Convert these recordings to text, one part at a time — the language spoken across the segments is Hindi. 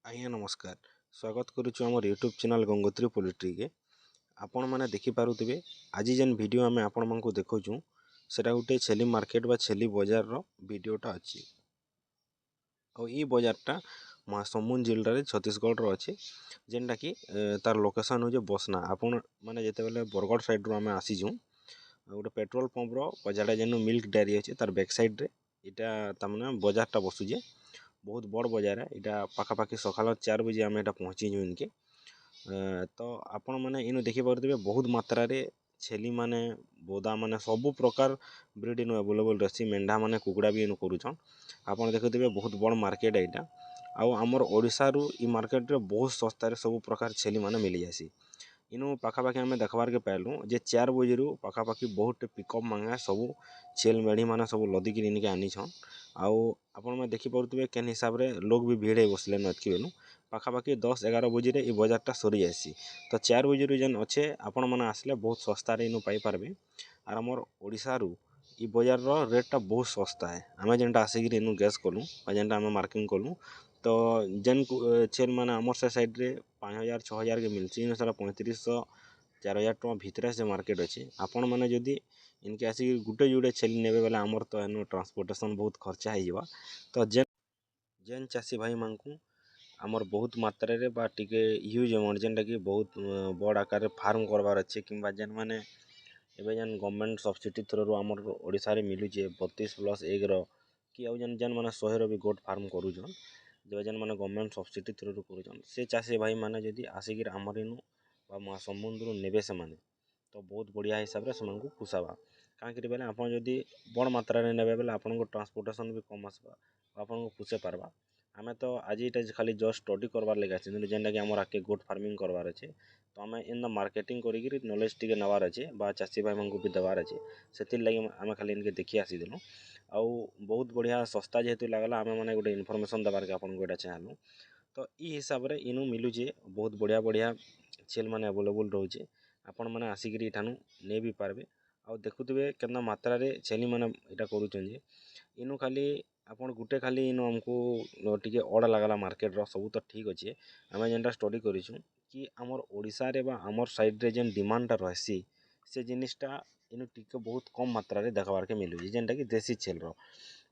आज्ञा नमस्कार। स्वागत करुछु हमर यूट्यूब चैनल गंगोत्री पोल्ट्री के। आपण माने देखि पारुथिबे आज जेन वीडियो आमे आपण मानकु देखौछु सेटा गुटे छेली मार्केट बा छेली बाजार रो वीडियोटा अछि। और ई बाजारटा महासमुंद जिल्ला रे छत्तीसगढ़ रो अछि, जेनटा कि तार लोकेशन हो जे बसना। आपण माने जेते बेले बरगढ़ साइड रो आमे आसीजु गुटे पेट्रोल पंप रो बजाडा जेनु मिल्क डेयरी अछि तार बैक साइड रे इटा तमने बाजारटा बसुजे। बहुत बड़ बाजार है इटा पाखापाखि सकाल 4 बजे आम एटा पहुँचीजु इनके। तो आपण मैंने इनु देखि पारुथिबे बहुत मात्रा रे छेली माने बोदा माने सबु प्रकार ब्रीड इनु अवेलेबल रहसी। मेंढा माने कुकुड़ा भी इनु करूछन। आपण देखुथिबे बहुत बड़ मार्केट है इटा। आउ हमर ओडिसा रु ई मार्केट रे बहुत सस्ता रे सबु प्रकार छेली माने मिली जासी। इनु पाखापाखि आमे देखबार के पाइलु जे 4 बजे रु पाखापाखि बहुत पिकअप मांगा सबु छेल मेढ़ी माने सबु लदिकी इनके आनिछन। आउ आपण में देखि पारुथिबे केन हिसाब रे लोग भी भीड़ बसले नतकी बेलु पाखापाखि 10-11 बजे रे ई बाजारटा सरी जासी। तो 4 बजे रु जेन अच्छे आपण माने आसले बहुत सस्ता रे इनु पाई पारबे। आर हमर ओडिसा रु ई बाजार रो रेटटा बहुत सस्ता है। आमे जेनटा आसिकी इनु गैस कलु आ जेनटा आमे मार्किंग कलु तो जेन छेल माने हमर से साइड रे 5000-6000 के मिलची इन सारा 3500-4000 टका भितरे से मार्केट अछि। आपण माने जदी इनके आसी गुटे जुड़े छेली नेबे बेला हमर तो एनु ट्रांसपोर्टेशन बहुत खर्चा हो जिवा। तो जेन चासी भाई मानकु आमर बहुत मात्रा रे बा टिके ह्यूज अमाउंट जेनटा कि बहुत बड़ आकार रे फार्म करबार अच्छे किंबा जेन माने एबे जेन गवर्नमेंट सब्सिडी थ्रू आमर ओडिसा रे मिलुचे 32+1 रो कि आउ जेन माने 100 रो भी गोट फार्म करूछन जे जेन माने गवर्नमेंट सब्सिडी थ्रू करूछन से चासी भाई माने जदी आसिकिर आमर इनु बा महासमुंद रु नेबे से माने तो बहुत बढ़िया हिसाब रे सेमानकु पुसाबा। कांकि बेले आपण जदी बड़ मात्रा रे नेबे बेले आपण को ट्रांसपोर्टेशन भी कम आसबा आपण को पुसे पारबा। आमे तो आज इटा खाली जस्ट स्टडी करबार लेगा अछि जेनटा कि हमर आके गोट फार्मिंग करबार अछि। तो आमे इन द मार्केटिंग करिगिर नॉलेज टिके नवार अछि बा चासी भाई मानकु भी देबार अछि। सेतिर लागि आमे खाली इनके देखि आसी देलु आउ बहुत बढ़िया सस्ता जेहेतु लागला आमे माने गोटे इन्फॉर्मेशन देबार के आपण को एटा चाहलु। तो ई हिसाब रे इनु मिलुचे बहुत बढ़िया बढ़िया छेल माने अवेलेबल रहउचे। आपण माने आसिकिर इठानु ने भी पारबे। आउ देखुथिबे केतना मात्रा रे छेली माने इटा करूछन जे इनु खाली आपण गुटे खाली इनु हमकु टिके ऑड लागला मार्केट रो सब तो ठीक अछि। आमे जेनटा स्टडी करिछु कि हमर ओडिसा रे बा हमर साइड रे जेन डिमांड टा रहसी से जिनिसटा इनु टिके बहुत कम मात्रा रे देखबार के मिलुची जेनटा कि देसी छेल रो।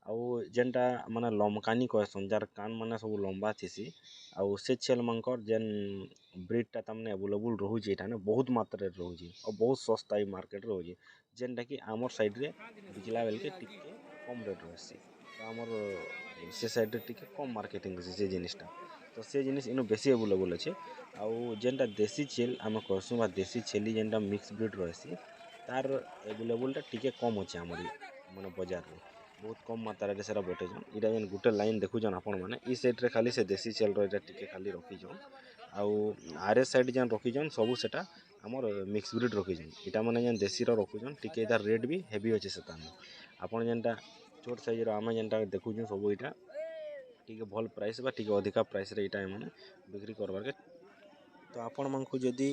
आउ जेनटा माने लमकानी कहसन जार कान माने सब लंबा थिसी आउ से छेल मानकर जेन ब्रीड टा तमने अवेलेबल रहउची एठाने बहुत मात्रा रे रहउची और बहुत सस्ता ई मार्केट रहउची जेनटा कि हमर साइड रे बिकला बेल के टिके कम रेट रहसी। तो हमर से साइड रे टिके कम मार्केटिंग होसी से जिनिसटा। तो से जिनिस इनु बेसी अवेलेबल अछि। आउ जेनटा देसी छेल आमे कहसु बा देसी छेली जेनटा मिक्स ब्रीड रहसी तार अवेलेबल टा टिके कम अछि हमर माने बाजार रे बहुत कम मात्रा रे सेरा बटेजन। इटा जेन गुटे लाइन देखुजन आपण माने ई साइड रे खाली से देसी छेल रो इटा टिके खाली रखिजन। आउ आरे साइड जेन रखिजन सबु सेटा हमर मिक्स ब्रीड रखिजन। इटा माने जेन देसी रो रखुजन टिके इधर रेट भी हेवी अछि सेताने। आपण जेनटा छोट साइज रो आमे जेनटा देखुजन सबु इटा टिके भल प्राइस बा टिके अधिका प्राइस रे इटा माने बिक्री करबार के। तो आपण मानकु जदी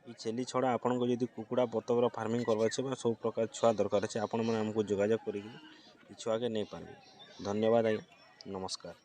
ई छेली छड़ा आपण को जदी कुकुड़ा बतक रो फार्मिंग करबा छै बा सब प्रकार छुआ दरकार छै आपण माने हमकु जोगाजोग करिकि ई छुआ के नै पारबे। धन्यवाद आज्ञा नमस्कार।